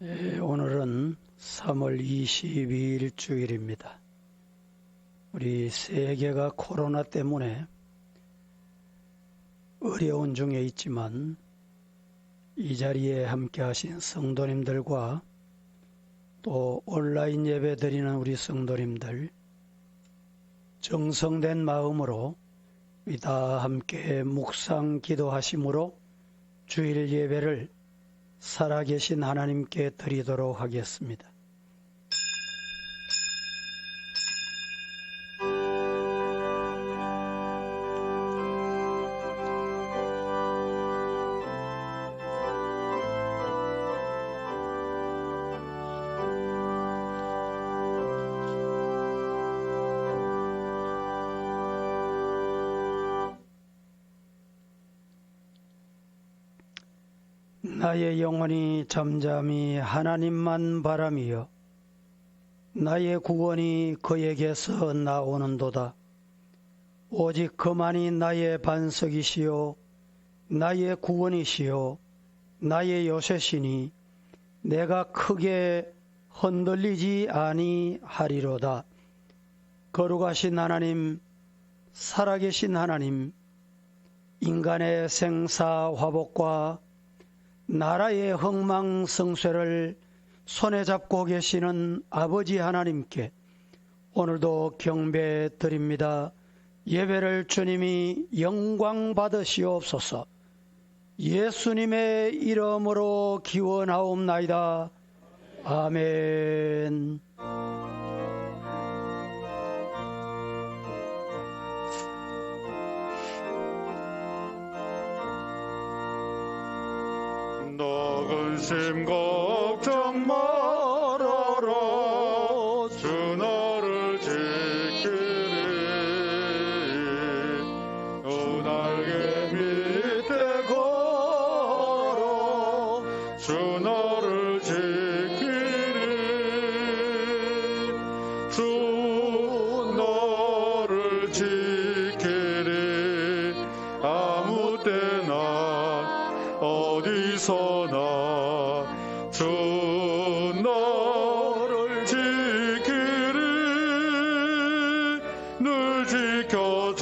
오늘은 3월 22일 주일입니다. 우리 세계가 코로나 때문에 어려운 중에 있지만 이 자리에 함께 하신 성도님들과 또 온라인 예배 드리는 우리 성도님들 정성된 마음으로 우리 다 함께 묵상 기도하심으로 주일 예배를 살아계신 하나님께 드리도록 하겠습니다. 나의 영혼이 잠잠히 하나님만 바라미어 나의 구원이 그에게서 나오는도다. 오직 그만이 나의 반석이시요 나의 구원이시요 나의 요새시니 내가 크게 흔들리지 아니하리로다. 거룩하신 하나님, 살아계신 하나님, 인간의 생사 화복과 나라의 흥망성쇠를 손에 잡고 계시는 아버지 하나님께 오늘도 경배 드립니다. 예배를 주님이 영광 받으시옵소서. 예수님의 이름으로 기원하옵나이다. 아멘. 너 근심 걱정 말아라. 주 너를 지키리. 주 날개 밑에 걸어 주 너를 지키리. 주 너를 지키리. 아무 때나 어디서나 주 너를 지키리. 늘 지켜주시리.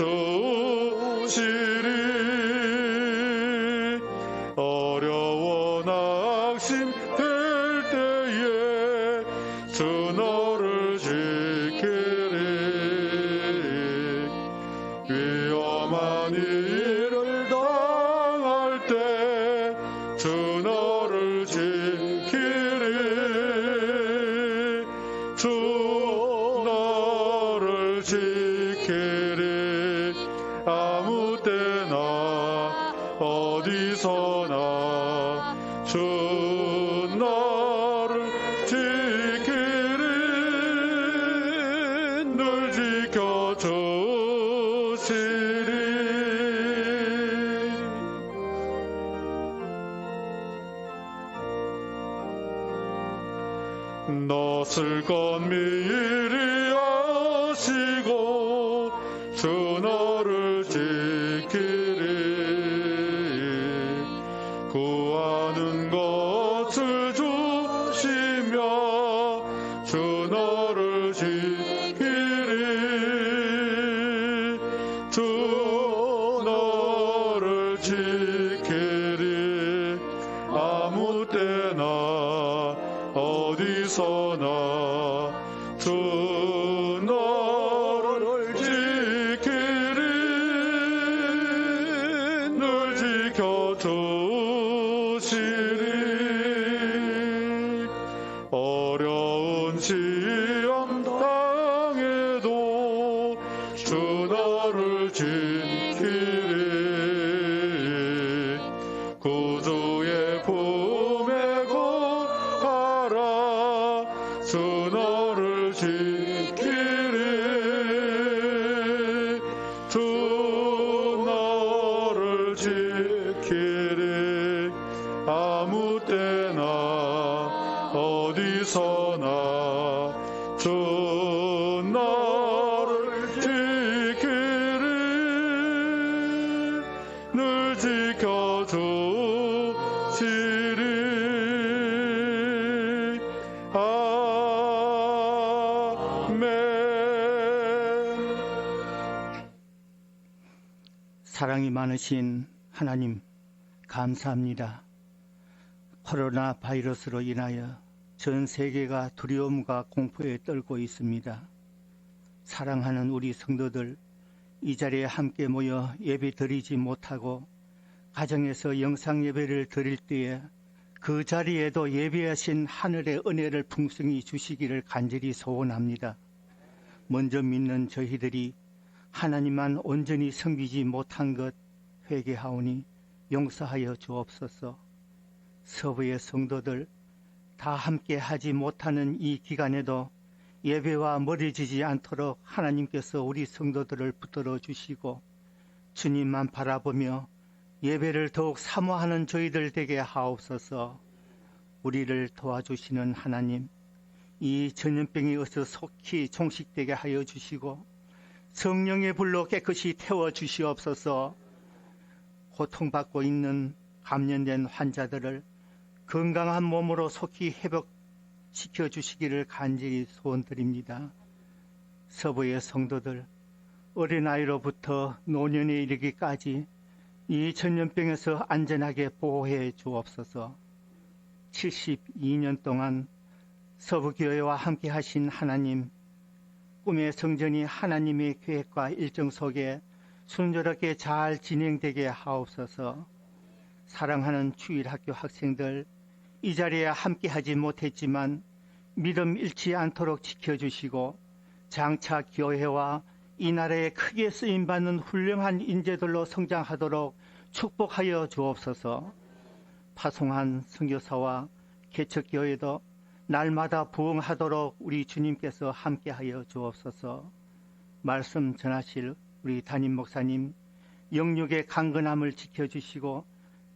어려워 낙심될 때에 주 너를 지키리. 위험한 일을 당할 때 주 너를 지키리. 주 너를 지키리. 아무 때나 어디서나 주 너를 지키리. 늘 지켜주시리. 낯을 건 미리 아시고 주 너를 지키리. 구하는 것을 주시며 주 너를 지키리. 주 너를 지키리. 아무 때나 어디서나 주 너를 지키리. 늘 지켜주시리. 어려운 시험 당해도 주 너를 지키리. 구주의 품에 거하라. 주 너를 지키리. 주 너를 지키리. 아무 때나 어디서나 주 너를 지키리. 늘 지켜주시리. 사랑이 많으신 하나님, 감사합니다. 코로나 바이러스로 인하여 전 세계가 두려움과 공포에 떨고 있습니다. 사랑하는 우리 성도들, 이 자리에 함께 모여 예배 드리지 못하고 가정에서 영상 예배를 드릴 때에 그 자리에도 예배하신 하늘의 은혜를 풍성히 주시기를 간절히 소원합니다. 먼저 믿는 저희들이 하나님만 온전히 섬기지 못한 것 회개하오니 용서하여 주옵소서. 서부의 성도들 다 함께 하지 못하는 이 기간에도 예배와 멀어지지 않도록 하나님께서 우리 성도들을 붙들어 주시고 주님만 바라보며 예배를 더욱 사모하는 저희들 되게 하옵소서. 우리를 도와주시는 하나님, 이 전염병이 어서 속히 종식되게 하여 주시고 성령의 불로 깨끗이 태워 주시옵소서. 고통받고 있는 감염된 환자들을 건강한 몸으로 속히 회복시켜 주시기를 간절히 소원드립니다. 서부의 성도들, 어린아이로부터 노년에 이르기까지 이 전염병에서 안전하게 보호해 주옵소서. 72년 동안 서부교회와 함께 하신 하나님, 꿈의 성전이 하나님의 계획과 일정 속에 순조롭게 잘 진행되게 하옵소서. 사랑하는 주일학교 학생들, 이 자리에 함께 하지 못했지만 믿음 잃지 않도록 지켜주시고 장차 교회와 이 나라에 크게 쓰임받는 훌륭한 인재들로 성장하도록 축복하여 주옵소서. 파송한 선교사와 개척교회도 날마다 부흥하도록 우리 주님께서 함께하여 주옵소서. 말씀 전하실 우리 담임 목사님 영육의 강건함을 지켜주시고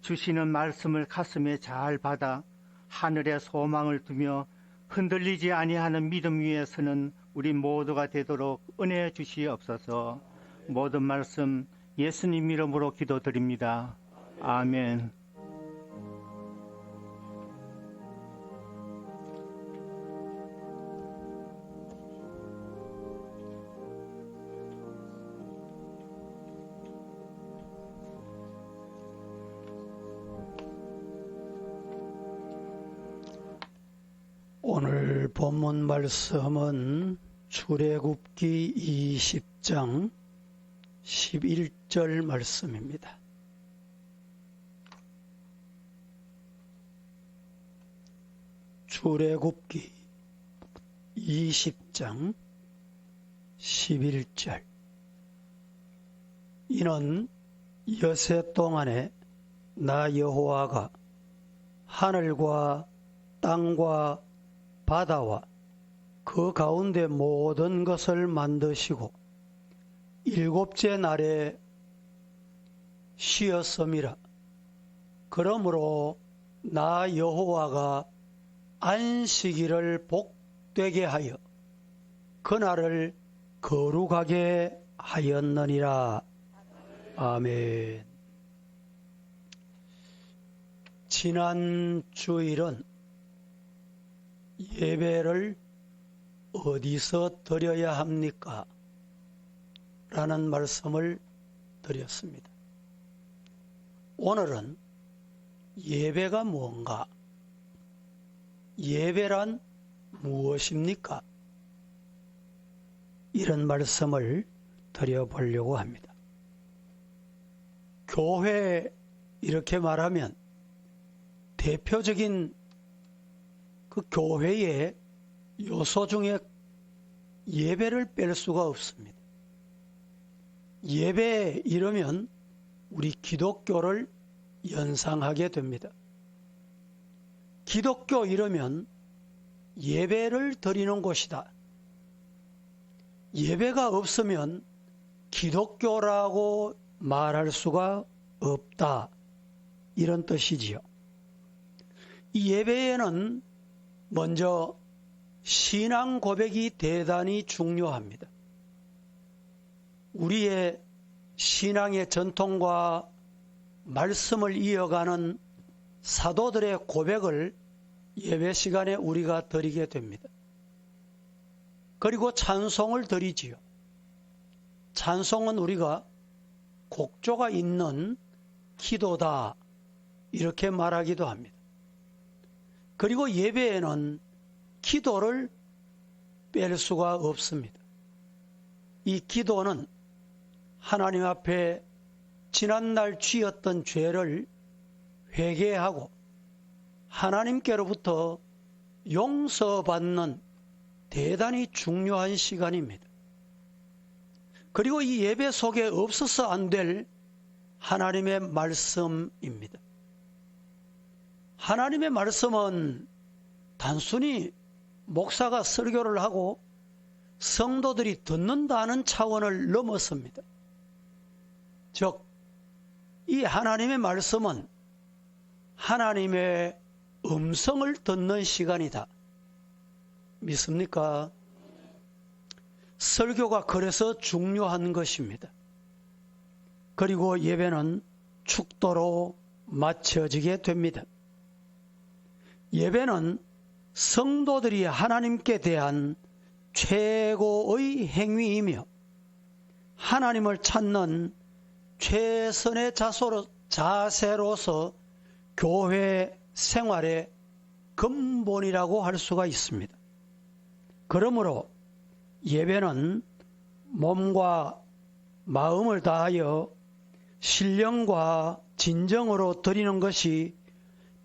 주시는 말씀을 가슴에 잘 받아 하늘의 소망을 두며 흔들리지 아니하는 믿음 위에 서는 우리 모두가 되도록 은혜 주시옵소서. 모든 말씀 예수님 이름으로 기도드립니다. 아멘. 오늘 본문 말씀은 출애굽기 20장 11절 말씀입니다. 출애굽기 20장 11절. 이는 여세 동안에 나 여호와가 하늘과 땅과 바다와 그 가운데 모든 것을 만드시고 일곱째 날에 쉬었음이라. 그러므로 나 여호와가 안식일을 복되게 하여 그날을 거룩하게 하였느니라. 아멘. 지난 주일은 예배를 어디서 드려야 합니까? 라는 말씀을 드렸습니다. 오늘은 예배가 뭔가? 예배란 무엇입니까? 이런 말씀을 드려보려고 합니다. 교회 이렇게 말하면 대표적인 그 교회의 요소 중에 예배를 뺄 수가 없습니다. 예배 이러면 우리 기독교를 연상하게 됩니다. 기독교 이러면 예배를 드리는 곳이다. 예배가 없으면 기독교라고 말할 수가 없다. 이런 뜻이지요. 이 예배에는 먼저 신앙 고백이 대단히 중요합니다. 우리의 신앙의 전통과 말씀을 이어가는 사도들의 고백을 예배 시간에 우리가 드리게 됩니다. 그리고 찬송을 드리지요. 찬송은 우리가 곡조가 있는 기도다, 이렇게 말하기도 합니다. 그리고 예배에는 기도를 뺄 수가 없습니다. 이 기도는 하나님 앞에 지난날 지었던 죄를 회개하고 하나님께로부터 용서받는 대단히 중요한 시간입니다. 그리고 이 예배 속에 없어서 안 될 하나님의 말씀입니다. 하나님의 말씀은 단순히 목사가 설교를 하고 성도들이 듣는다는 차원을 넘어섭니다. 즉, 이 하나님의 말씀은 하나님의 음성을 듣는 시간이다. 믿습니까? 설교가 그래서 중요한 것입니다. 그리고 예배는 축도로 마쳐지게 됩니다. 예배는 성도들이 하나님께 대한 최고의 행위이며 하나님을 찾는 최선의 자세로서 교회 생활의 근본이라고 할 수가 있습니다. 그러므로 예배는 몸과 마음을 다하여 신령과 진정으로 드리는 것이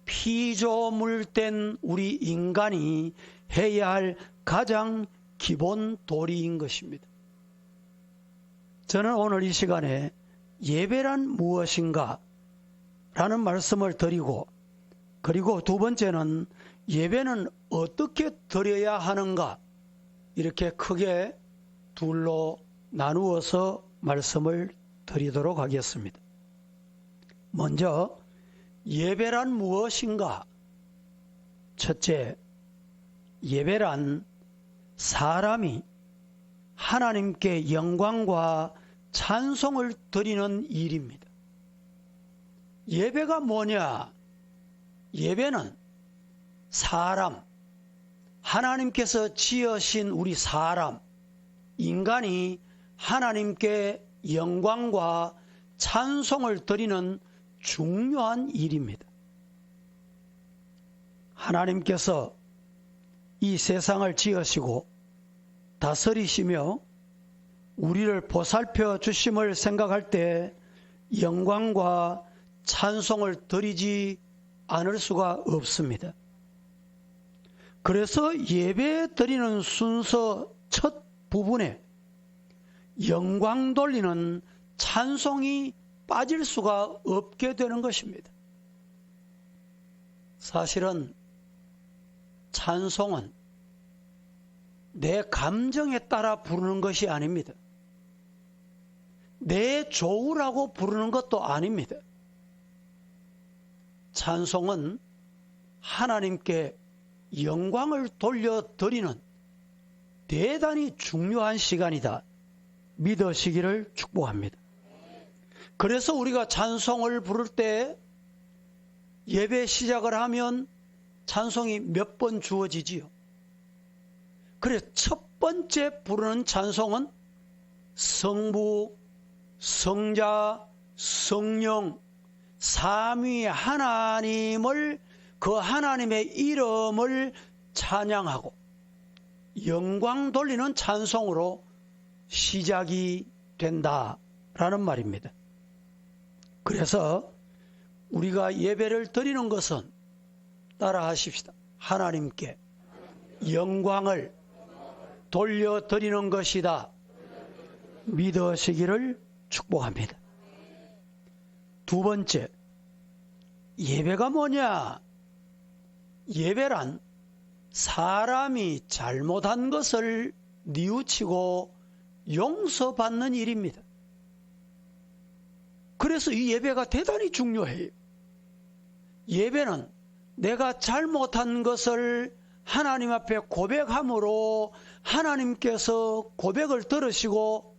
피조물된 우리 인간이 해야 할 가장 기본 도리인 것입니다. 저는 오늘 이 시간에 예배란 무엇인가 라는 말씀을 드리고, 그리고 두 번째는 예배는 어떻게 드려야 하는가, 이렇게 크게 둘로 나누어서 말씀을 드리도록 하겠습니다. 먼저 예배란 무엇인가? 첫째, 예배란 사람이 하나님께 영광과 찬송을 드리는 일입니다. 예배가 뭐냐? 예배는 사람, 하나님께서 지으신 우리 사람, 인간이 하나님께 영광과 찬송을 드리는 중요한 일입니다. 하나님께서 이 세상을 지으시고 다스리시며 우리를 보살펴 주심을 생각할 때 영광과 찬송을 드리지 않을 수가 없습니다. 그래서 예배 드리는 순서 첫 부분에 영광 돌리는 찬송이 빠질 수가 없게 되는 것입니다. 사실은 찬송은 내 감정에 따라 부르는 것이 아닙니다. 내 좋으라고 부르는 것도 아닙니다. 찬송은 하나님께 영광을 돌려드리는 대단히 중요한 시간이다. 믿으시기를 축복합니다. 그래서 우리가 찬송을 부를 때 예배 시작을 하면 찬송이 몇 번 주어지지요. 그래, 첫 번째 부르는 찬송은 성부, 성자, 성령, 삼위 하나님을, 그 하나님의 이름을 찬양하고 영광 돌리는 찬송으로 시작이 된다라는 말입니다. 그래서 우리가 예배를 드리는 것은 따라 하십시다. 하나님께 영광을 돌려드리는 것이다. 믿으시기를 축복합니다. 두 번째, 예배가 뭐냐? 예배란 사람이 잘못한 것을 뉘우치고 용서받는 일입니다. 그래서 이 예배가 대단히 중요해요. 예배는 내가 잘못한 것을 하나님 앞에 고백함으로 하나님께서 고백을 들으시고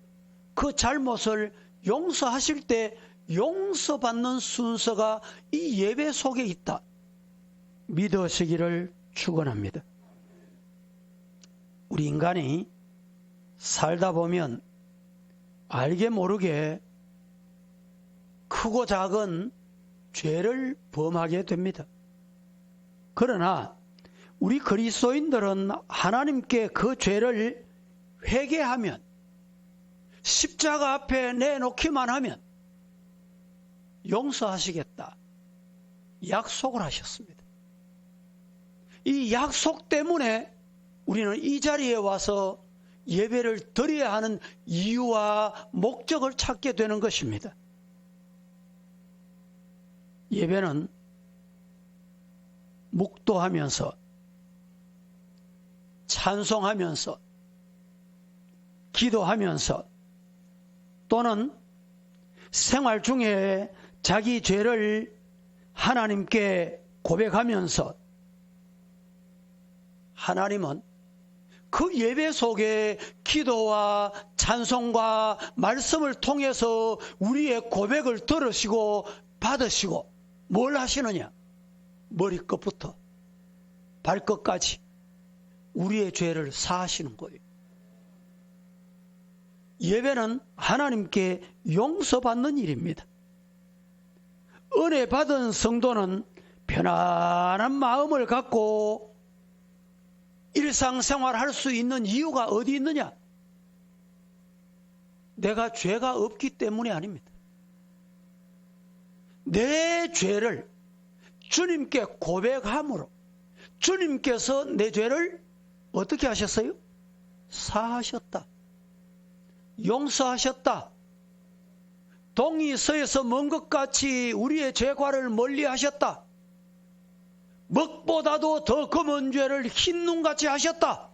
그 잘못을 용서하실 때 용서받는 순서가 이 예배 속에 있다. 믿으시기를 축원합니다. 우리 인간이 살다 보면 알게 모르게 크고 작은 죄를 범하게 됩니다. 그러나 우리 그리스도인들은 하나님께 그 죄를 회개하면, 십자가 앞에 내놓기만 하면 용서하시겠다 약속을 하셨습니다. 이 약속 때문에 우리는 이 자리에 와서 예배를 드려야 하는 이유와 목적을 찾게 되는 것입니다. 예배는 묵도하면서, 찬송하면서, 기도하면서, 또는 생활 중에 자기 죄를 하나님께 고백하면서, 하나님은 그 예배 속에 기도와 찬송과 말씀을 통해서 우리의 고백을 들으시고 받으시고 뭘 하시느냐? 머리끝부터 발끝까지 우리의 죄를 사하시는 거예요. 예배는 하나님께 용서받는 일입니다. 은혜 받은 성도는 편안한 마음을 갖고 일상생활할 수 있는 이유가 어디 있느냐? 내가 죄가 없기 때문이 아닙니다. 내 죄를 주님께 고백함으로 주님께서 내 죄를 어떻게 하셨어요? 사하셨다. 용서하셨다. 동이 서에서 먼 것 같이 우리의 죄과를 멀리 하셨다. 먹보다도 더 검은 죄를 흰 눈같이 하셨다.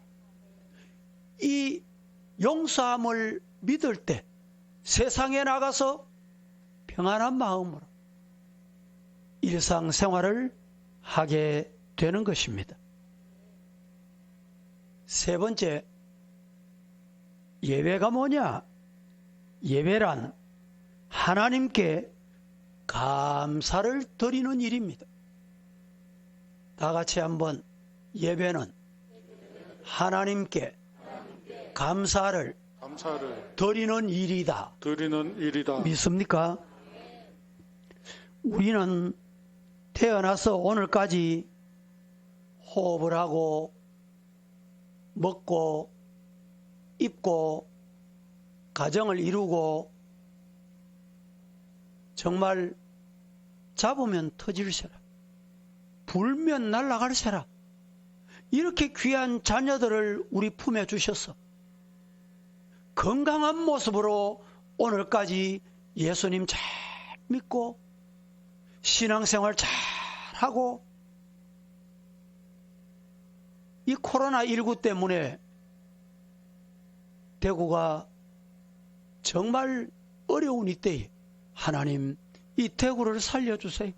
이 용서함을 믿을 때 세상에 나가서 평안한 마음으로 일상생활을 하게 되는 것입니다. 세 번째, 예배가 뭐냐? 예배란 하나님께 감사를 드리는 일입니다. 다 같이 한번, 예배는 하나님께 감사를 드리는 일이다. 믿습니까? 우리는 태어나서 오늘까지 호흡을 하고 먹고 입고 가정을 이루고 정말 잡으면 터질세라, 불면 날아갈세라, 이렇게 귀한 자녀들을 우리 품에 주셔서 건강한 모습으로 오늘까지 예수님 잘 믿고 신앙생활 잘하고, 이 코로나19 때문에 대구가 정말 어려운 이때에 하나님 이 대구를 살려주세요.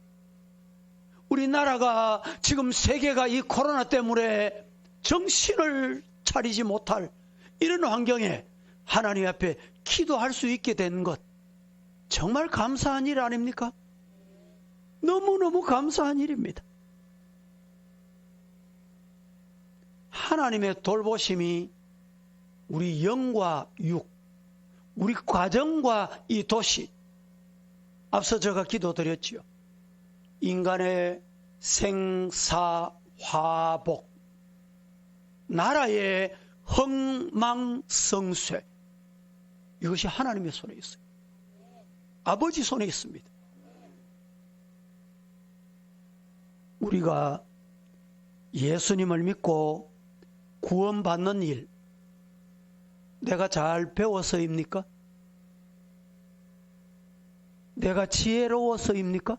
우리나라가 지금 세계가 이 코로나 때문에 정신을 차리지 못할 이런 환경에 하나님 앞에 기도할 수 있게 된 것, 정말 감사한 일 아닙니까? 너무너무 감사한 일입니다. 하나님의 돌보심이 우리 영과 육, 우리 가정과 이 도시, 앞서 제가 기도드렸지요. 인간의 생사화복, 나라의 흥망성쇠, 이것이 하나님의 손에 있어요. 아버지 손에 있습니다. 우리가 예수님을 믿고 구원받는 일, 내가 잘 배워서입니까? 내가 지혜로워서입니까?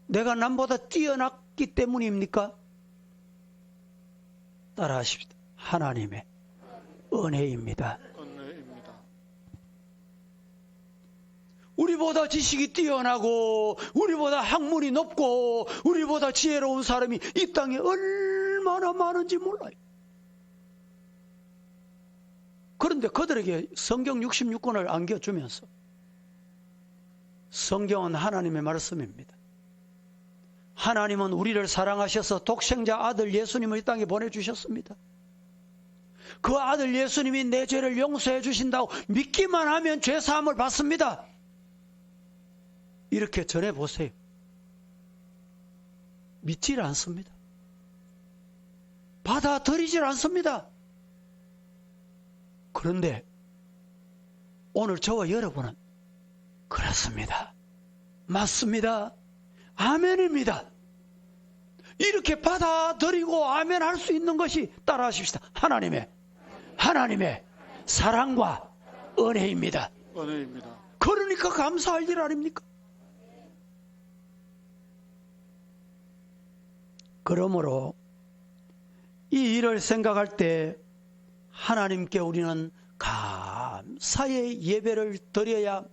내가 남보다 뛰어났기 때문입니까? 따라하십시다. 하나님의 은혜입니다. 우리보다 지식이 뛰어나고 우리보다 학문이 높고 우리보다 지혜로운 사람이 이 땅에 얼마나 많은지 몰라요. 그런데 그들에게 성경 66권을 안겨주면서, 성경은 하나님의 말씀입니다. 하나님은 우리를 사랑하셔서 독생자 아들 예수님을 이 땅에 보내주셨습니다. 그 아들 예수님이 내 죄를 용서해 주신다고 믿기만 하면 죄 사함을 받습니다. 이렇게 전해보세요. 믿질 않습니다. 받아들이질 않습니다. 그런데 오늘 저와 여러분은 그렇습니다. 맞습니다. 아멘입니다. 이렇게 받아들이고 아멘 할 수 있는 것이, 따라하십시다, 하나님의 사랑과 은혜입니다. 은혜입니다. 그러니까 감사할 일 아닙니까? 그러므로 이 일을 생각할 때 하나님께 우리는 감사의 예배를 드려야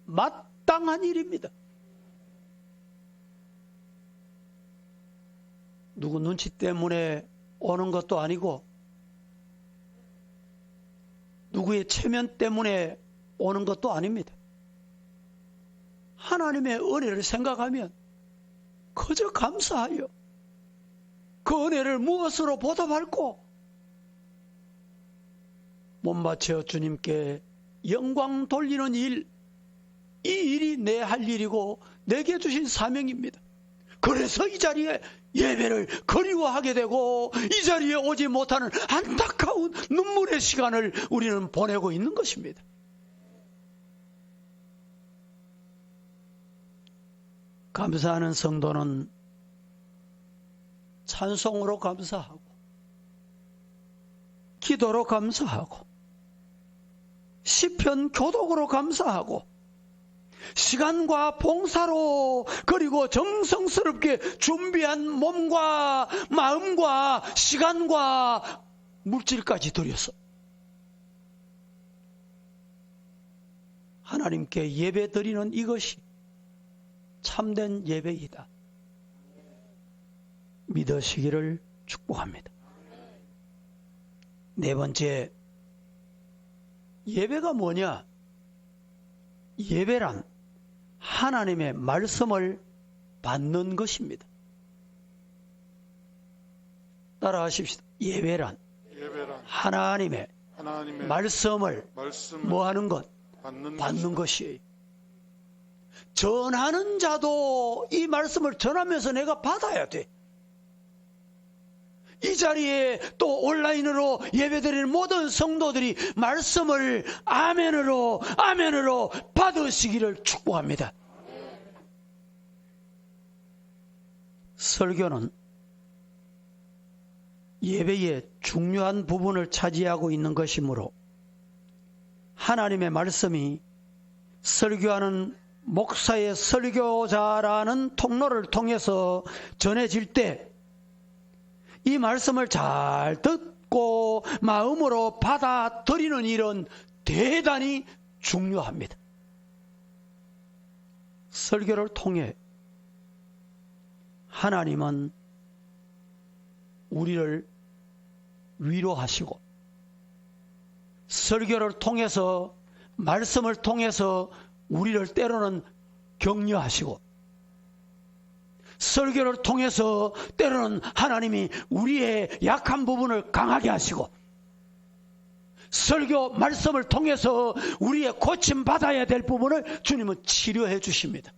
마땅한 일입니다. 누구 눈치 때문에 오는 것도 아니고 누구의 체면 때문에 오는 것도 아닙니다. 하나님의 은혜를 생각하면 그저 감사하여 그 은혜를 무엇으로 보답할꼬? 못 맞춰 주님께 영광 돌리는 일, 이 일이 내 할 일이고 내게 주신 사명입니다. 그래서 이 자리에 예배를 그리워하게 되고 이 자리에 오지 못하는 안타까운 눈물의 시간을 우리는 보내고 있는 것입니다. 감사하는 성도는 찬송으로 감사하고 기도로 감사하고 시편 교독으로 감사하고 시간과 봉사로, 그리고 정성스럽게 준비한 몸과 마음과 시간과 물질까지 들여서 하나님께 예배 드리는 이것이 참된 예배이다 믿으시기를 축복합니다. 네 번째, 예배가 뭐냐? 예배란 하나님의 말씀을 받는 것입니다. 따라하십시다. 예배란 하나님의 말씀을 뭐하는 것? 받는 것이에요. 전하는 자도 이 말씀을 전하면서 내가 받아야 돼. 이 자리에 또 온라인으로 예배드리는 모든 성도들이 말씀을 아멘으로 받으시기를 축복합니다. 설교는 예배의 중요한 부분을 차지하고 있는 것이므로 하나님의 말씀이 설교하는 목사의 설교자라는 통로를 통해서 전해질 때 이 말씀을 잘 듣고 마음으로 받아들이는 일은 대단히 중요합니다. 설교를 통해 하나님은 우리를 위로하시고, 설교를 통해서, 말씀을 통해서 우리를 때로는 격려하시고, 설교를 통해서 때로는 하나님이 우리의 약한 부분을 강하게 하시고, 설교 말씀을 통해서 우리의 고침받아야 될 부분을 주님은 치료해 주십니다.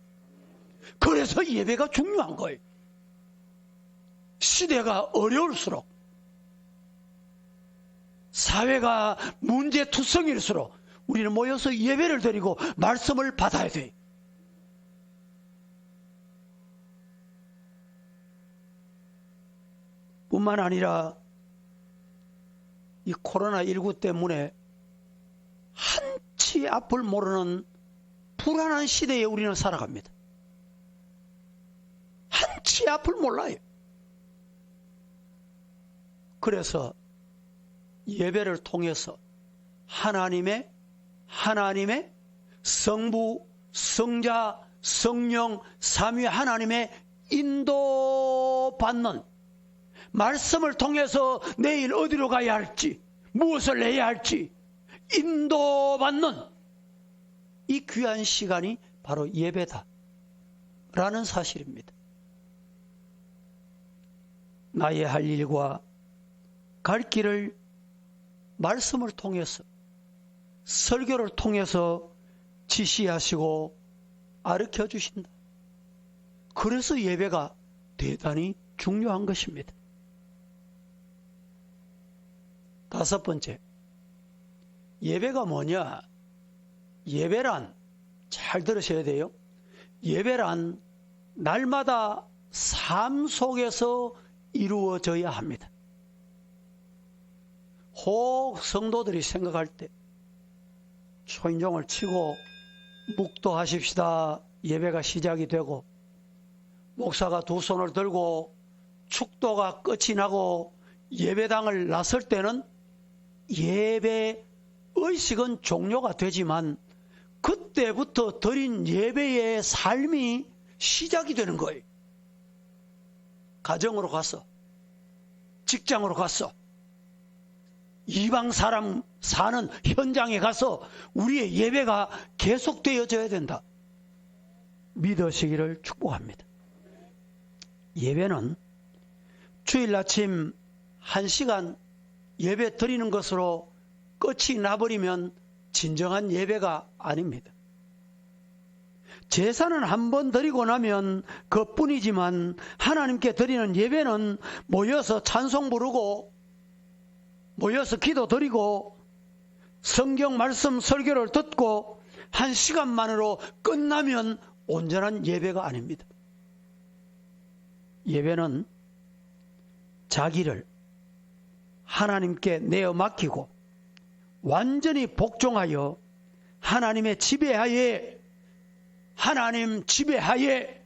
그래서 예배가 중요한 거예요. 시대가 어려울수록, 사회가 문제투성일수록 우리는 모여서 예배를 드리고 말씀을 받아야 돼요. 뿐만 아니라 이 코로나19 때문에 한치 앞을 모르는 불안한 시대에 우리는 살아갑니다. 한치 앞을 몰라요. 그래서 예배를 통해서 하나님의 성부, 성자, 성령, 삼위 하나님의 인도받는, 말씀을 통해서 내일 어디로 가야 할지, 무엇을 해야 할지 인도받는 이 귀한 시간이 바로 예배다 라는 사실입니다. 나의 할 일과 갈 길을 말씀을 통해서, 설교를 통해서 지시하시고 가르쳐 주신다. 그래서 예배가 대단히 중요한 것입니다. 다섯 번째, 예배가 뭐냐? 예배란, 잘 들으셔야 돼요. 예배란 날마다 삶 속에서 이루어져야 합니다. 혹 성도들이 생각할 때 초인종을 치고 묵도하십시다. 예배가 시작이 되고 목사가 두 손을 들고 축도가 끝이 나고 예배당을 나설 때는 예배 의식은 종료가 되지만 그때부터 드린 예배의 삶이 시작이 되는 거예요. 가정으로 가서, 직장으로 가서, 이방 사람 사는 현장에 가서 우리의 예배가 계속되어져야 된다. 믿으시기를 축복합니다. 예배는 주일 아침 1시간 예배 드리는 것으로 끝이 나버리면 진정한 예배가 아닙니다. 제사는 한 번 드리고 나면 그뿐이지만 하나님께 드리는 예배는 모여서 찬송 부르고 모여서 기도 드리고 성경 말씀 설교를 듣고 1시간만으로 끝나면 온전한 예배가 아닙니다. 예배는 자기를 하나님께 내어 맡기고 완전히 복종하여 하나님의 지배하에, 하나님 지배하에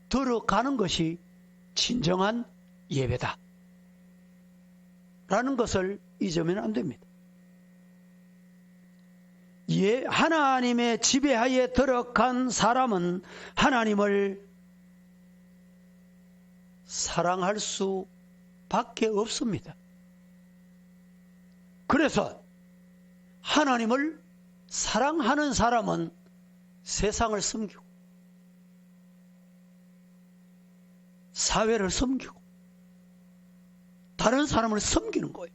들어가는 것이 진정한 예배다 라는 것을 잊으면 안 됩니다. 하나님의 지배하에 들어간 사람은 하나님을 사랑할 수밖에 없습니다. 그래서 하나님을 사랑하는 사람은 세상을 섬기고 사회를 섬기고 다른 사람을 섬기는 거예요.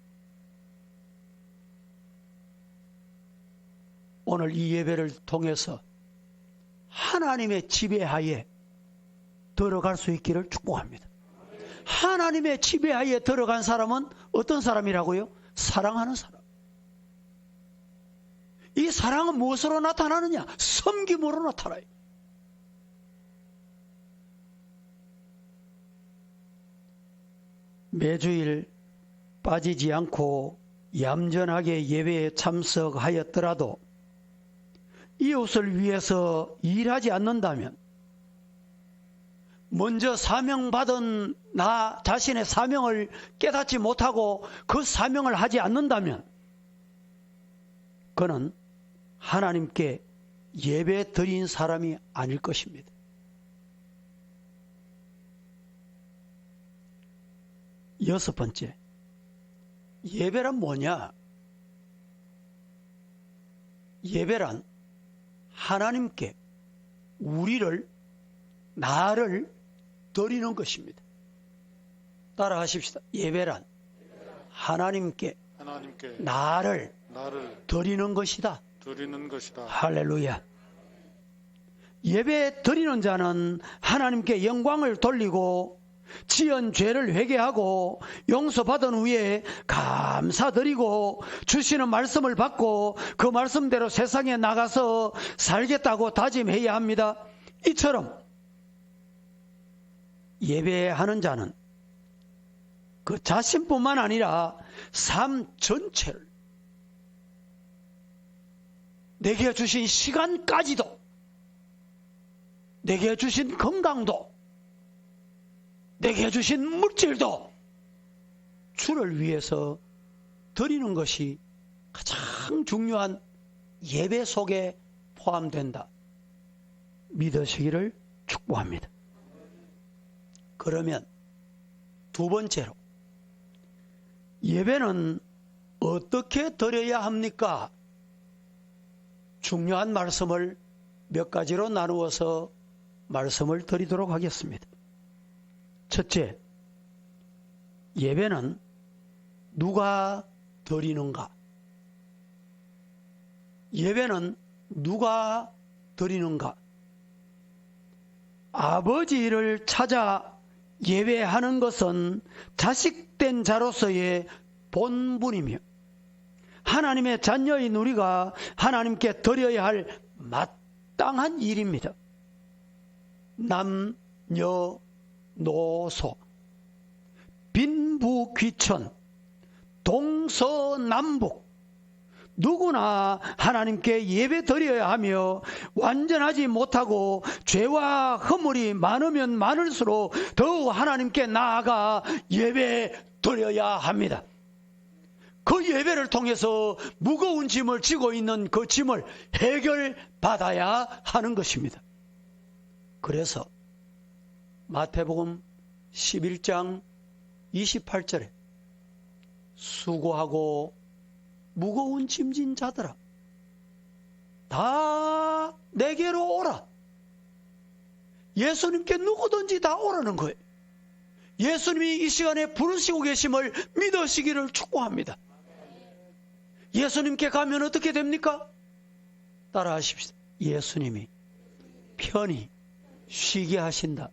오늘 이 예배를 통해서 하나님의 지배하에 들어갈 수 있기를 축복합니다. 하나님의 지배하에 들어간 사람은 어떤 사람이라고요? 사랑하는 사람. 이 사랑은 무엇으로 나타나느냐? 섬김으로 나타나요. 매주일 빠지지 않고 얌전하게 예배에 참석하였더라도 이웃을 위해서 일하지 않는다면, 먼저 사명받은 나 자신의 사명을 깨닫지 못하고 그 사명을 하지 않는다면 그는 하나님께 예배 드린 사람이 아닐 것입니다. 여섯 번째, 예배란 뭐냐? 예배란 하나님께 우리를, 나를 드리는 것입니다. 따라 하십시다. 예배란 하나님께 나를 드리는 것이다. 할렐루야. 예배 드리는 자는 하나님께 영광을 돌리고 지은 죄를 회개하고 용서받은 후에 감사드리고 주시는 말씀을 받고 그 말씀대로 세상에 나가서 살겠다고 다짐해야 합니다. 이처럼 예배하는 자는 그 자신뿐만 아니라 삶 전체를, 내게 주신 시간까지도, 내게 주신 건강도, 내게 주신 물질도 주를 위해서 드리는 것이 가장 중요한 예배 속에 포함된다. 믿으시기를 축복합니다. 그러면 두 번째로, 예배는 어떻게 드려야 합니까? 중요한 말씀을 몇 가지로 나누어서 말씀을 드리도록 하겠습니다. 첫째, 예배는 누가 드리는가? 예배는 누가 드리는가? 아버지를 찾아 예배하는 것은 자식된 자로서의 본분이며 하나님의 자녀인 우리가 하나님께 드려야 할 마땅한 일입니다. 남녀노소, 빈부귀천, 동서남북 누구나 하나님께 예배 드려야 하며 완전하지 못하고 죄와 허물이 많으면 많을수록 더욱 하나님께 나아가 예배 드려야 합니다. 그 예배를 통해서 무거운 짐을 지고 있는 그 짐을 해결받아야 하는 것입니다. 그래서 마태복음 11장 28절에 수고하고 무거운 짐진 자들아 다 내게로 오라. 예수님께 누구든지 다 오라는 거예요. 예수님이 이 시간에 부르시고 계심을 믿으시기를 축복합니다. 예수님께 가면 어떻게 됩니까? 따라하십시오. 예수님이 편히 쉬게 하신다.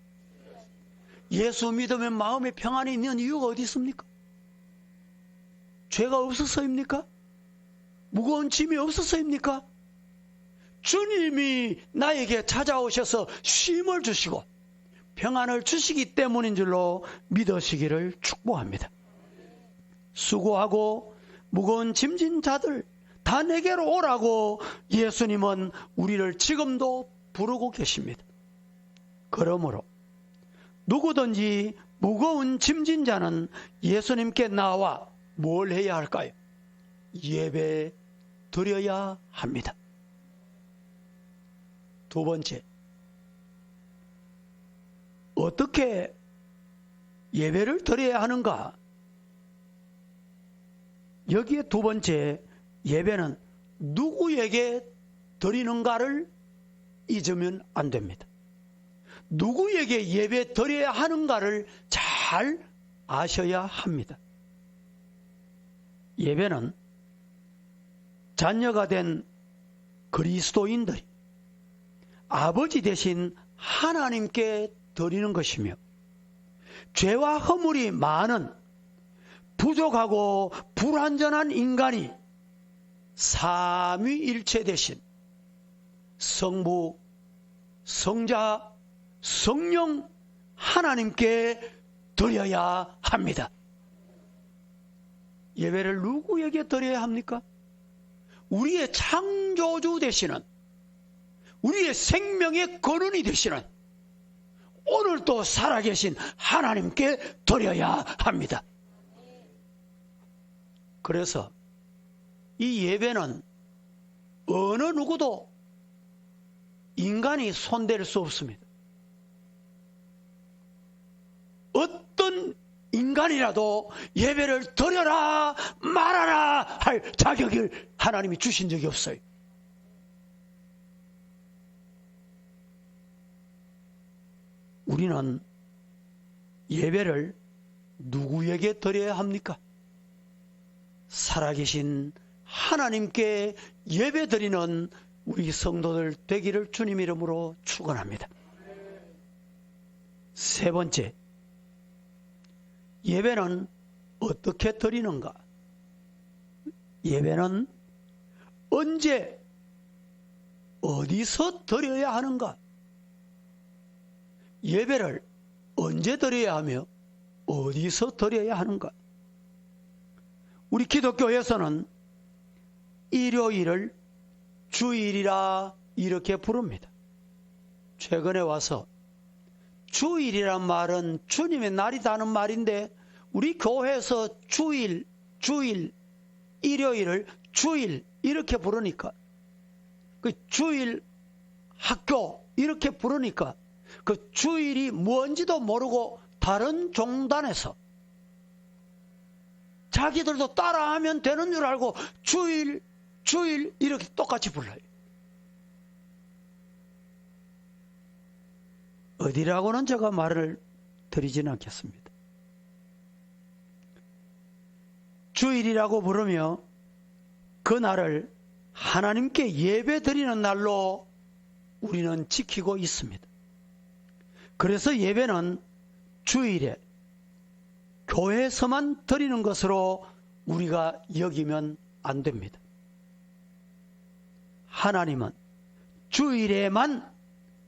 예수 믿으면 마음에 평안이 있는 이유가 어디 있습니까? 죄가 없어서입니까? 무거운 짐이 없어서입니까? 주님이 나에게 찾아오셔서 쉼을 주시고 평안을 주시기 때문인 줄로 믿으시기를 축복합니다. 수고하고 무거운 짐진 자들 다 내게로 오라고 예수님은 우리를 지금도 부르고 계십니다. 그러므로 누구든지 무거운 짐진 자는 예수님께 나와 뭘 해야 할까요? 예배 드려야 합니다. 두 번째, 어떻게 예배를 드려야 하는가? 여기에 두 번째, 예배는 누구에게 드리는가를 잊으면 안 됩니다. 누구에게 예배 드려야 하는가를 잘 아셔야 합니다. 예배는 자녀가 된 그리스도인들이 아버지 대신 하나님께 드리는 것이며 죄와 허물이 많은 부족하고 불완전한 인간이 삼위일체 대신 성부, 성자, 성령 하나님께 드려야 합니다. 예배를 누구에게 드려야 합니까? 우리의 창조주 되시는, 우리의 생명의 근원이 되시는 오늘도 살아계신 하나님께 드려야 합니다. 그래서 이 예배는 어느 누구도 인간이 손댈 수 없습니다. 어떤 인간이라도 예배를 드려라 말아라 할 자격을 하나님이 주신 적이 없어요. 우리는 예배를 누구에게 드려야 합니까? 살아계신 하나님께 예배 드리는 우리 성도들 되기를 주님 이름으로 축원합니다. 세 번째, 예배는 어떻게 드리는가? 예배는 언제 어디서 드려야 하는가? 예배를 언제 드려야 하며 어디서 드려야 하는가? 우리 기독교에서는 일요일을 주일이라 이렇게 부릅니다. 최근에 와서 주일이란 말은 주님의 날이다는 말인데 우리 교회에서 주일, 일요일을 주일 이렇게 부르니까 그 주일 학교 이렇게 부르니까 그 주일이 뭔지도 모르고 다른 종단에서 자기들도 따라하면 되는 줄 알고 주일 이렇게 똑같이 불러요. 어디라고는 제가 말을 드리지는 않겠습니다. 주일이라고 부르며 그 날을 하나님께 예배 드리는 날로 우리는 지키고 있습니다. 그래서 예배는 주일에 교회에서만 드리는 것으로 우리가 여기면 안 됩니다. 하나님은 주일에만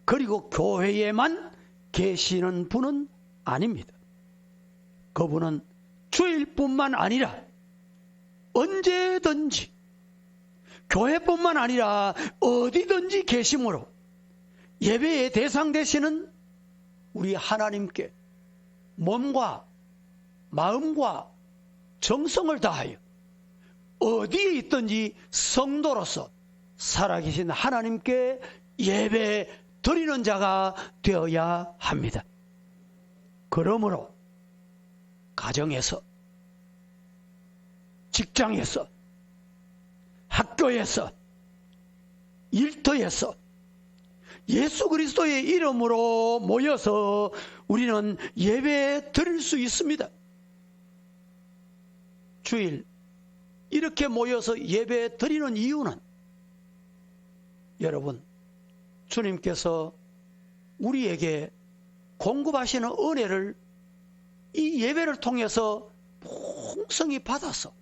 그리고 교회에만 계시는 분은 아닙니다. 그분은 주일뿐만 아니라 언제든지 교회뿐만 아니라 어디든지 계심으로 예배의 대상 되시는 우리 하나님께 몸과 마음과 정성을 다하여 어디에 있든지 성도로서 살아계신 하나님께 예배 드리는 자가 되어야 합니다. 그러므로 가정에서, 직장에서, 학교에서, 일터에서 예수 그리스도의 이름으로 모여서 우리는 예배 드릴 수 있습니다. 주일 이렇게 모여서 예배 드리는 이유는 여러분, 주님께서 우리에게 공급하시는 은혜를 이 예배를 통해서 풍성히 받아서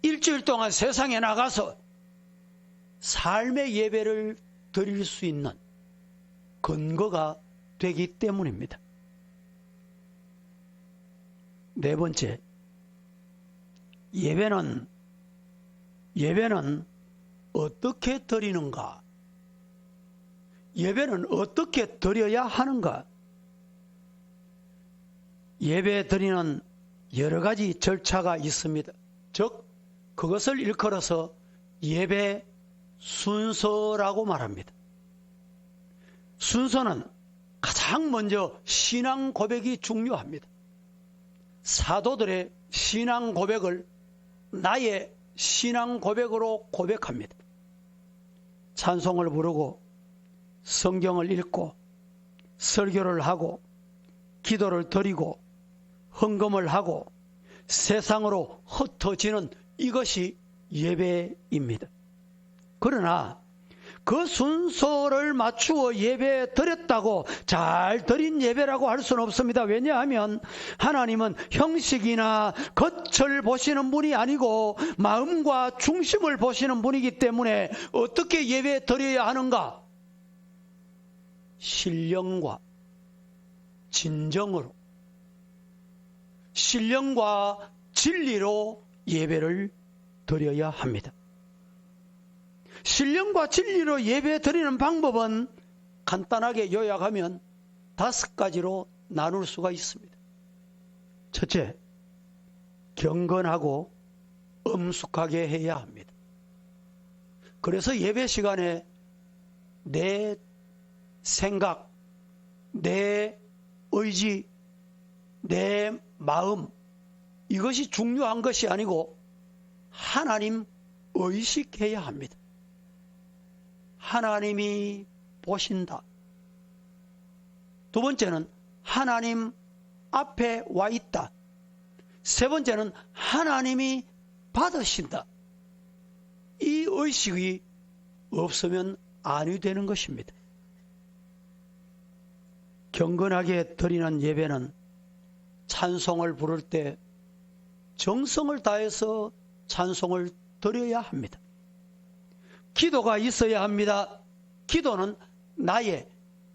일주일 동안 세상에 나가서 삶의 예배를 드릴 수 있는 근거가 되기 때문입니다. 네 번째, 예배는 어떻게 드리는가? 예배는 어떻게 드려야 하는가? 예배 드리는 여러 가지 절차가 있습니다. 즉, 그것을 일컬어서 예배 순서라고 말합니다. 순서는 가장 먼저 신앙 고백이 중요합니다. 사도들의 신앙 고백을 나의 신앙 고백으로 고백합니다. 찬송을 부르고 성경을 읽고 설교를 하고 기도를 드리고 헌금을 하고 세상으로 흩어지는 이것이 예배입니다. 그러나 그 순서를 맞추어 예배 드렸다고 잘 드린 예배라고 할 수는 없습니다. 왜냐하면 하나님은 형식이나 겉을 보시는 분이 아니고 마음과 중심을 보시는 분이기 때문에 어떻게 예배 드려야 하는가? 신령과 진정으로, 신령과 진리로 예배를 드려야 합니다. 신령과 진리로 예배 드리는 방법은 간단하게 요약하면 5가지로 나눌 수가 있습니다. 첫째, 경건하고 엄숙하게 해야 합니다. 그래서 예배 시간에 내 생각, 내 의지, 내 마음, 이것이 중요한 것이 아니고 하나님 의식해야 합니다. 하나님이 보신다. 두 번째는 하나님 앞에 와 있다. 세 번째는 하나님이 받으신다. 이 의식이 없으면 아니 되는 것입니다. 경건하게 드리는 예배는 찬송을 부를 때 정성을 다해서 찬송을 드려야 합니다. 기도가 있어야 합니다. 기도는 나의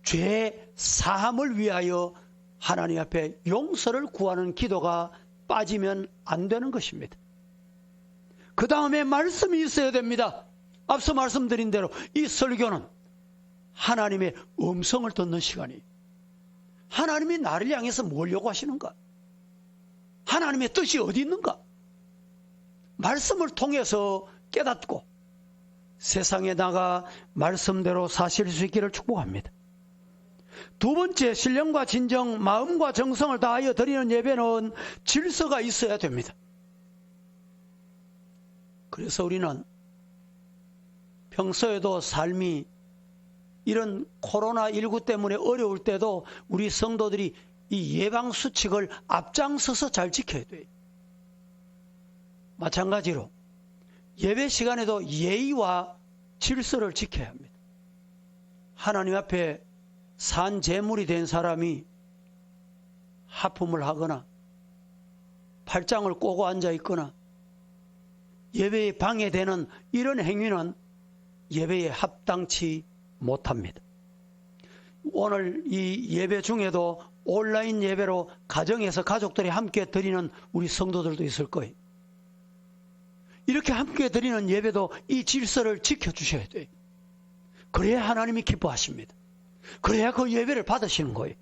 죄 사함을 위하여 하나님 앞에 용서를 구하는 기도가 빠지면 안 되는 것입니다. 그 다음에 말씀이 있어야 됩니다. 앞서 말씀드린 대로 이 설교는 하나님의 음성을 듣는 시간이에요. 하나님이 나를 향해서 뭘 요구하시는가? 하나님의 뜻이 어디 있는가? 말씀을 통해서 깨닫고 세상에 나가 말씀대로 사실 수 있기를 축복합니다. 두 번째, 신령과 진정, 마음과 정성을 다하여 드리는 예배는 질서가 있어야 됩니다. 그래서 우리는 평소에도 삶이 이런 코로나19 때문에 어려울 때도 우리 성도들이 이 예방수칙을 앞장서서 잘 지켜야 돼요. 마찬가지로 예배 시간에도 예의와 질서를 지켜야 합니다. 하나님 앞에 산 제물이 된 사람이 하품을 하거나 팔짱을 꼬고 앉아 있거나 예배에 방해되는 이런 행위는 예배에 합당치 못합니다. 오늘 이 예배 중에도 온라인 예배로 가정에서 가족들이 함께 드리는 우리 성도들도 있을 거예요. 이렇게 함께 드리는 예배도 이 질서를 지켜주셔야 돼요. 그래야 하나님이 기뻐하십니다. 그래야 그 예배를 받으시는 거예요.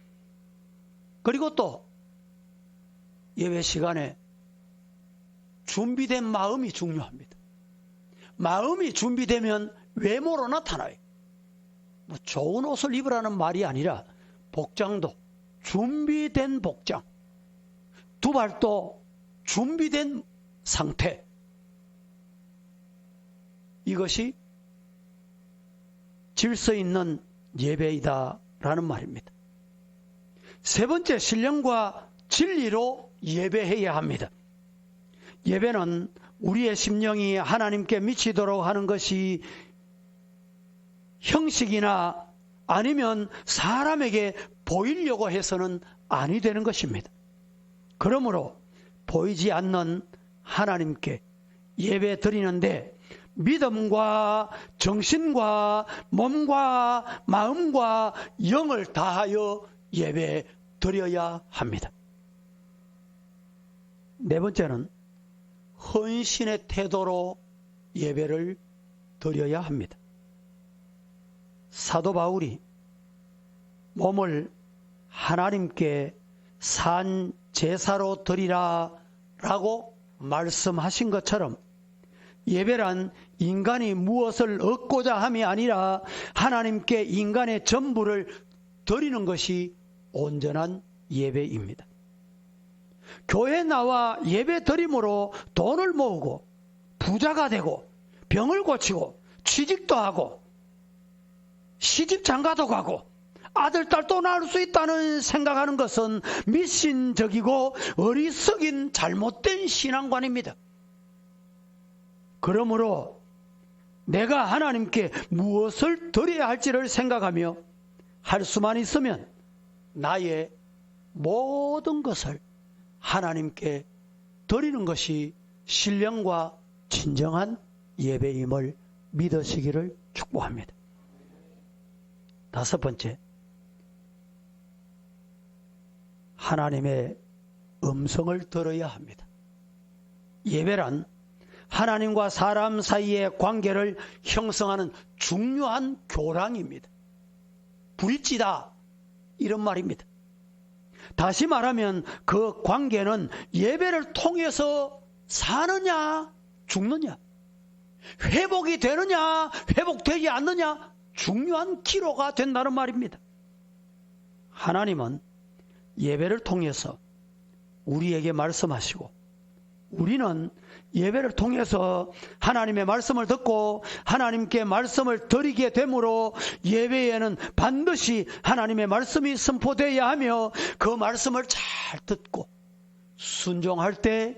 그리고 또 예배 시간에 준비된 마음이 중요합니다. 마음이 준비되면 외모로 나타나요. 뭐 좋은 옷을 입으라는 말이 아니라 복장도 준비된 복장, 두 발도 준비된 상태, 이것이 질서 있는 예배이다라는 말입니다. 세 번째, 신령과 진리로 예배해야 합니다. 예배는 우리의 심령이 하나님께 미치도록 하는 것이 형식이나 아니면 사람에게 보이려고 해서는 아니 되는 것입니다. 그러므로 보이지 않는 하나님께 예배 드리는데 믿음과 정신과 몸과 마음과 영을 다하여 예배 드려야 합니다. 네 번째는 헌신의 태도로 예배를 드려야 합니다. 사도 바울이 몸을 하나님께 산 제사로 드리라 라고 말씀하신 것처럼 예배란 인간이 무엇을 얻고자 함이 아니라 하나님께 인간의 전부를 드리는 것이 온전한 예배입니다. 교회에 나와 예배 드림으로 돈을 모으고 부자가 되고 병을 고치고 취직도 하고 시집 장가도 가고 아들, 딸 또 낳을 수 있다는 생각하는 것은 미신적이고 어리석인 잘못된 신앙관입니다. 그러므로 내가 하나님께 무엇을 드려야 할지를 생각하며 할 수만 있으면 나의 모든 것을 하나님께 드리는 것이 신령과 진정한 예배임을 믿으시기를 축복합니다. 다섯 번째, 하나님의 음성을 들어야 합니다. 예배란 하나님과 사람 사이의 관계를 형성하는 중요한 교랑입니다. 브릿지다, 이런 말입니다. 다시 말하면 그 관계는 예배를 통해서 사느냐 죽느냐, 회복이 되느냐 회복되지 않느냐 중요한 기로가 된다는 말입니다. 하나님은 예배를 통해서 우리에게 말씀하시고 우리는 예배를 통해서 하나님의 말씀을 듣고 하나님께 말씀을 드리게 되므로 예배에는 반드시 하나님의 말씀이 선포되어야 하며 그 말씀을 잘 듣고 순종할 때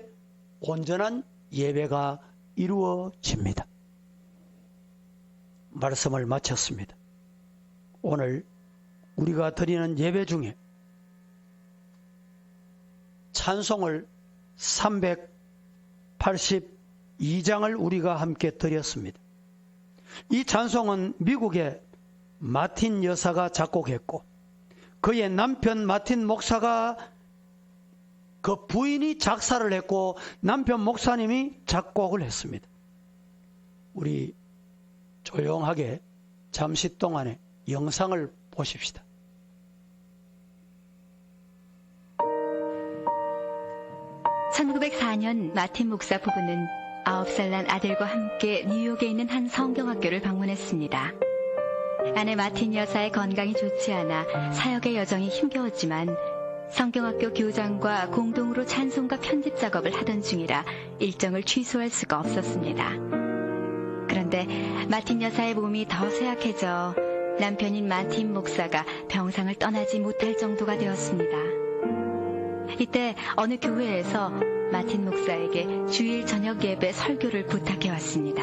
온전한 예배가 이루어집니다. 말씀을 마쳤습니다. 오늘 우리가 드리는 예배 중에 찬송을 382장을 우리가 함께 드렸습니다. 이 찬송은 미국의 마틴 여사가 작곡했고 그의 남편 마틴 목사가 그 부인이 작사를 했고 남편 목사님이 작곡을 했습니다. 우리 조용하게 잠시 동안에 영상을 보십시다. (1904년) 마틴 목사 부부는 9살 난 아들과 함께 뉴욕에 있는 한 성경학교를 방문했습니다. 아내 마틴 여사의 건강이 좋지 않아 사역의 여정이 힘겨웠지만 성경학교 교장과 공동으로 찬송가 편집 작업을 하던 중이라 일정을 취소할 수가 없었습니다. 그런데 마틴 여사의 몸이 더 쇠약해져 남편인 마틴 목사가 병상을 떠나지 못할 정도가 되었습니다. 이때 어느 교회에서 마틴 목사에게 주일 저녁 예배 설교를 부탁해 왔습니다.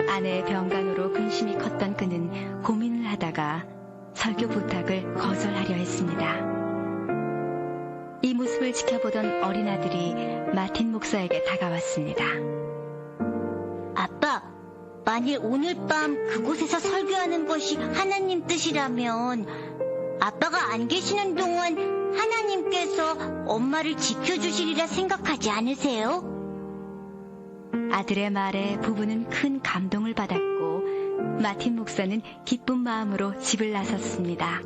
아내의 병간호로 근심이 컸던 그는 고민을 하다가 설교 부탁을 거절하려 했습니다. 이 모습을 지켜보던 어린아들이 마틴 목사에게 다가왔습니다. 아빠, 만일 오늘 밤 그곳에서 설교하는 것이 하나님 뜻이라면 아빠가 안 계시는 동안 하나님께서 엄마를 지켜주시리라 생각하지 않으세요? 아들의 말에 부부는 큰 감동을 받았고 마틴 목사는 기쁜 마음으로 집을 나섰습니다.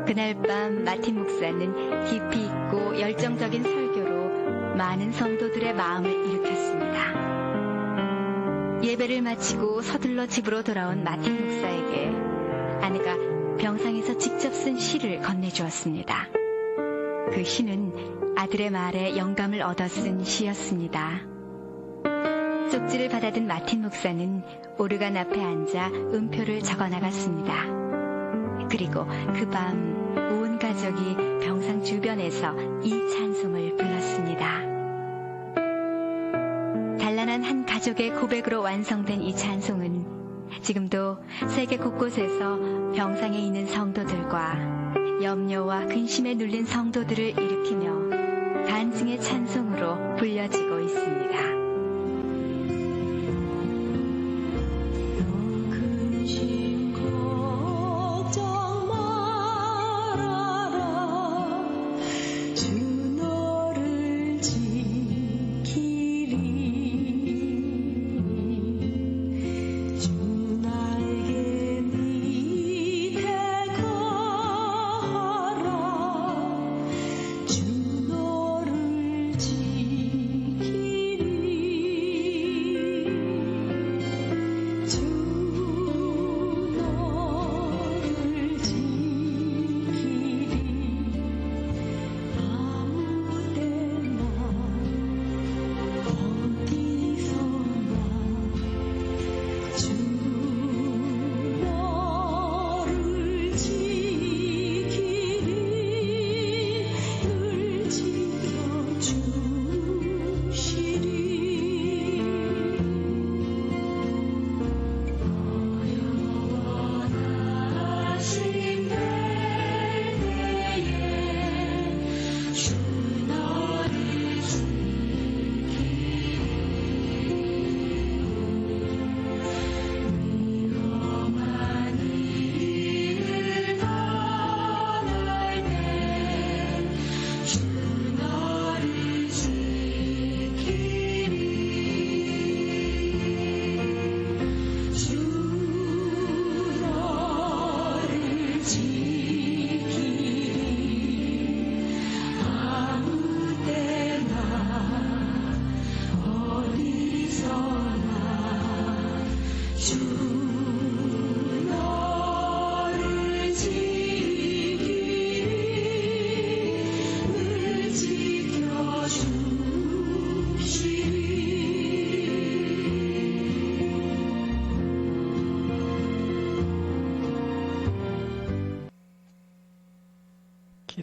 그날 밤 마틴 목사는 깊이 있고 열정적인 설교로 많은 성도들의 마음을 일으켰습니다. 예배를 마치고 서둘러 집으로 돌아온 마틴 목사에게 아내가 병상에서 직접 쓴 시를 건네주었습니다. 그 시는 아들의 말에 영감을 얻어 쓴 시였습니다. 쪽지를 받아든 마틴 목사는 오르간 앞에 앉아 음표를 적어나갔습니다. 그리고 그 밤 온 가족이 병상 주변에서 이 찬송을 불렀습니다. 단란한 한 가족의 고백으로 완성된 이 찬송은 지금도 세계 곳곳에서 병상에 있는 성도들과 염려와 근심에 눌린 성도들을 일으키며 간증의 찬송으로 불려지고 있습니다.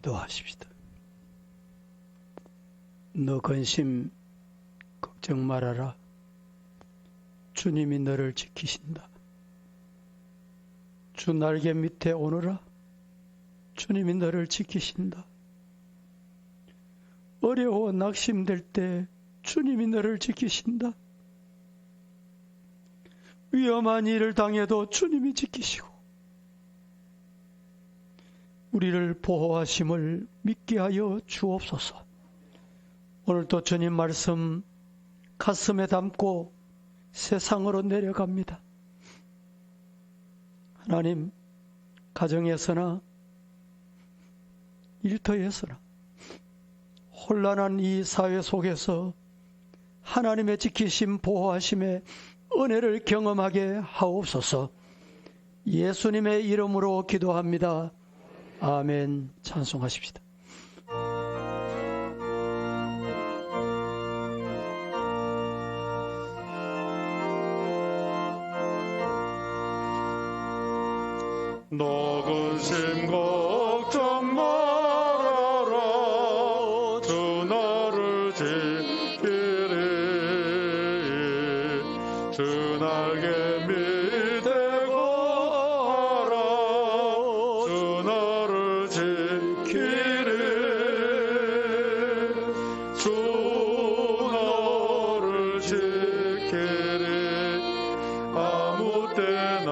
기도하십시다. 너 근심 걱정 말아라. 주님이 너를 지키신다. 주 날개 밑에 오너라. 주님이 너를 지키신다. 어려워 낙심될 때 주님이 너를 지키신다. 위험한 일을 당해도 주님이 지키시고 우리를 보호하심을 믿게 하여 주옵소서. 오늘도 주님 말씀 가슴에 담고 세상으로 내려갑니다. 하나님, 가정에서나 일터에서나 혼란한 이 사회 속에서 하나님의 지키심 보호하심의 은혜를 경험하게 하옵소서. 예수님의 이름으로 기도합니다. 아멘. 찬송하십시다. 너 근심 걱정 마라. 지키리 주 날개 밑에 걸어라 주 너를 지키리 주 너를 지키리 아무 때나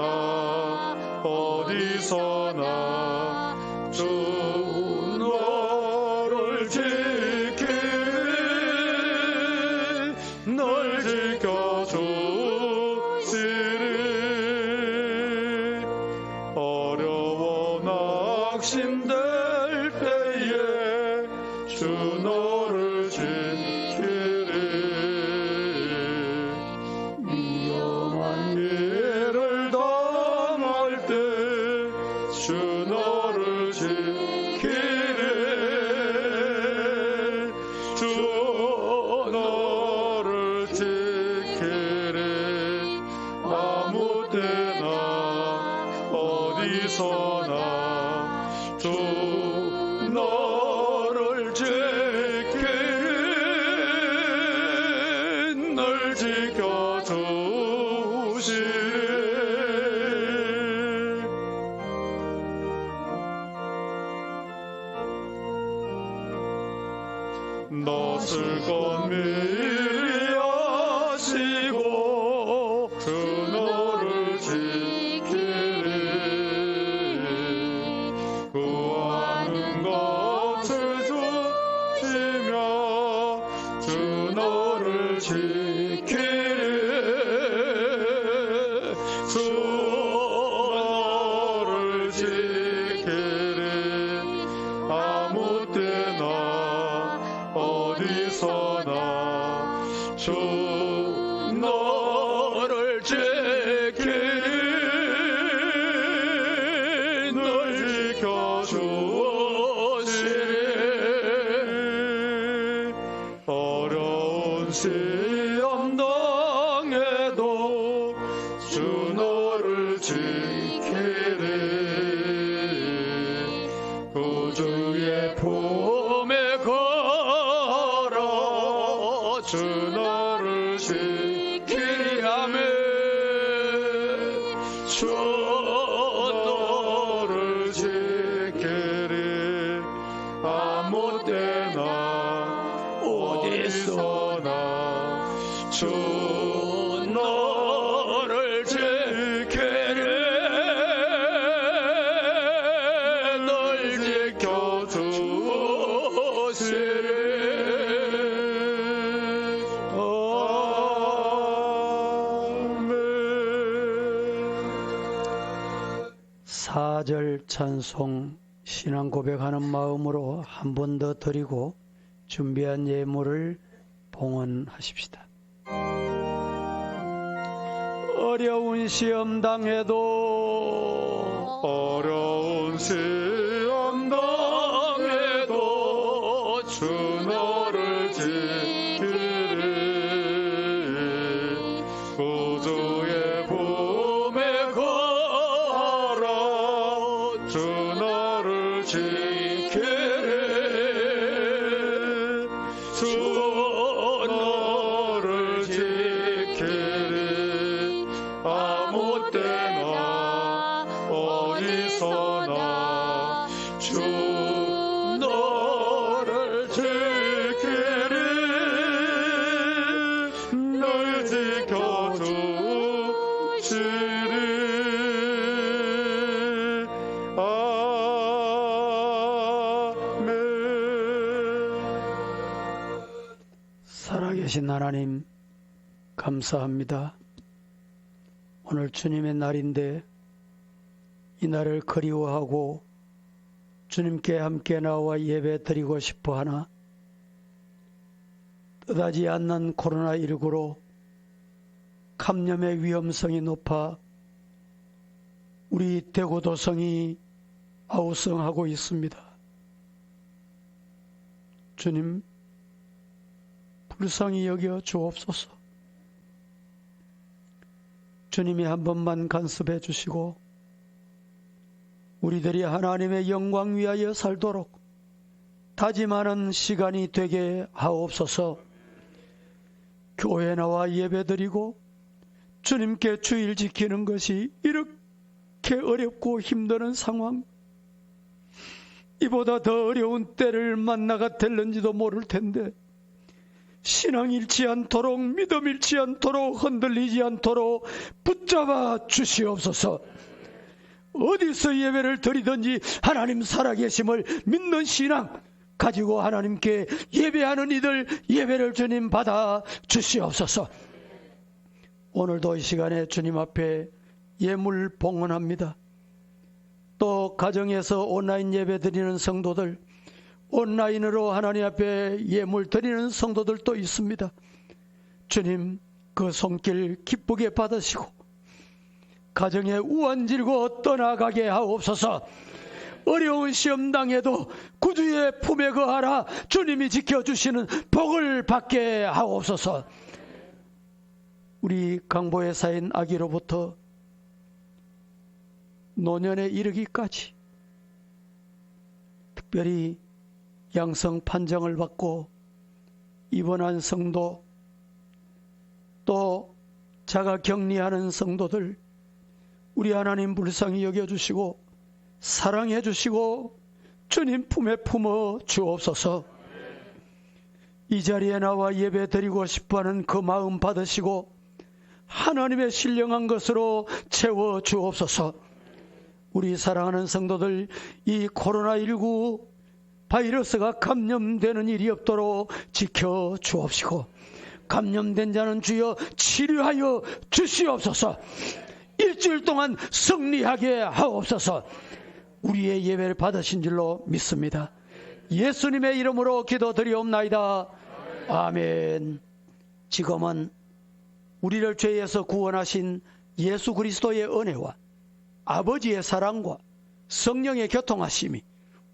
어디서나 주 너를 지키리 널 지켜주시리 어려워 낙심될 때에 주 너를 지키리 위험한 일을 당할 때 주 너를 지키리 주 너를 지키리 아무 때나 어디서나 주 너를 지키리 널 지켜주시리 낯을 건 미리 아시고 주 너를 지키리 구하는 것을 주시며 주 너를 지키리 주 너를 지키리 아무 때나 어디서나 주 너를 지키리 널 지켜주시리 어려운 시험 당해도 주 너를 지키리 구주의 품에 걸어 주 너를 지키리 아멘 주 너를 지키리 아무 때나 어디서나 주 너를 지키리 널 지켜주시리 사절 찬송 신앙 고백하는 마음으로 한 번 더 드리고 준비한 예물을 봉헌하십시다. 어려운 시험 당해도 어려운 시험 당해도 주 너를 지키리 구주의 품에 걸어 주 너를 지키리 주 너를 지키리 아무 때나 어디서나 주 너를 지키리 널 지켜주시리 아멘 살아계신 하나님 감사합니다. 오늘 주님의 날인데 이 날을 그리워하고 주님께 함께 나와 예배 드리고 싶어 하나 뜻하지 않는 코로나19로 감염의 위험성이 높아 우리 대구도성이 아우성하고 있습니다. 주님 불쌍히 여겨 주옵소서. 주님이 한 번만 간섭해 주시고 우리들이 하나님의 영광 위하여 살도록 다짐하는 시간이 되게 하옵소서. 교회 나와 예배드리고 주님께 주일 지키는 것이 이렇게 어렵고 힘드는 상황, 이보다 더 어려운 때를 만나가 될는지도 모를 텐데 신앙 잃지 않도록, 믿음 잃지 않도록, 흔들리지 않도록 붙잡아 주시옵소서. 어디서 예배를 드리든지 하나님 살아계심을 믿는 신앙 가지고 하나님께 예배하는 이들 예배를 주님 받아 주시옵소서. 오늘도 이 시간에 주님 앞에 예물 봉헌합니다. 또 가정에서 온라인 예배 드리는 성도들, 온라인으로 하나님 앞에 예물 드리는 성도들도 있습니다. 주님, 그 손길 기쁘게 받으시고 가정에 우환질고 떠나가게 하옵소서. 어려운 시험 당해도 구주의 품에 거하라 주님이 지켜주시는 복을 받게 하옵소서. 우리 강보의 사인 아기로부터 노년에 이르기까지 특별히 양성 판정을 받고 입원한 성도, 또 자가 격리하는 성도들, 우리 하나님 불쌍히 여겨주시고 사랑해 주시고 주님 품에 품어 주옵소서. 이 자리에 나와 예배 드리고 싶어하는 그 마음 받으시고 하나님의 신령한 것으로 채워 주옵소서. 우리 사랑하는 성도들, 이 코로나19 바이러스가 감염되는 일이 없도록 지켜 주옵시고 감염된 자는 주여 치료하여 주시옵소서. 일주일 동안 승리하게 하옵소서. 우리의 예배를 받으신 줄로 믿습니다. 예수님의 이름으로 기도드리옵나이다. 아멘. 지금은 우리를 죄에서 구원하신 예수 그리스도의 은혜와 아버지의 사랑과 성령의 교통하심이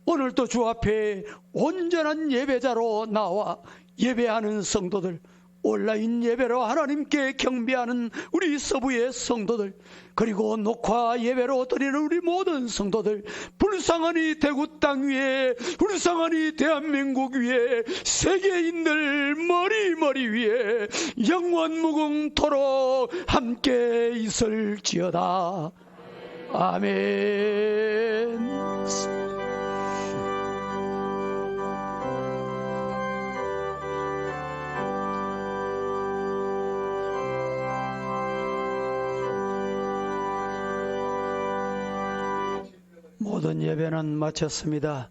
오늘도 주 앞에 온전한 예배자로 나와 예배하는 성도들, 온라인 예배로 하나님께 경배하는 우리 서부의 성도들, 그리고 녹화 예배로 드리는 우리 모든 성도들, 불쌍한 이 대구 땅 위에, 불쌍한 이 대한민국 위에, 세계인들 머리 위에 영원 무궁토록 함께 있을지어다. 아멘. 모든 예배는 마쳤습니다.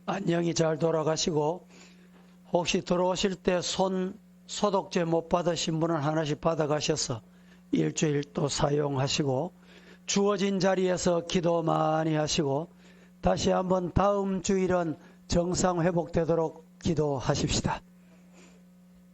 안녕히 잘 돌아가시고, 혹시 들어오실 때 손 소독제 못 받으신 분은 하나씩 받아가셔서 일주일 또 사용하시고, 주어진 자리에서 기도 많이 하시고, 다시 한번 다음 주일은 정상 회복되도록 기도하십시다.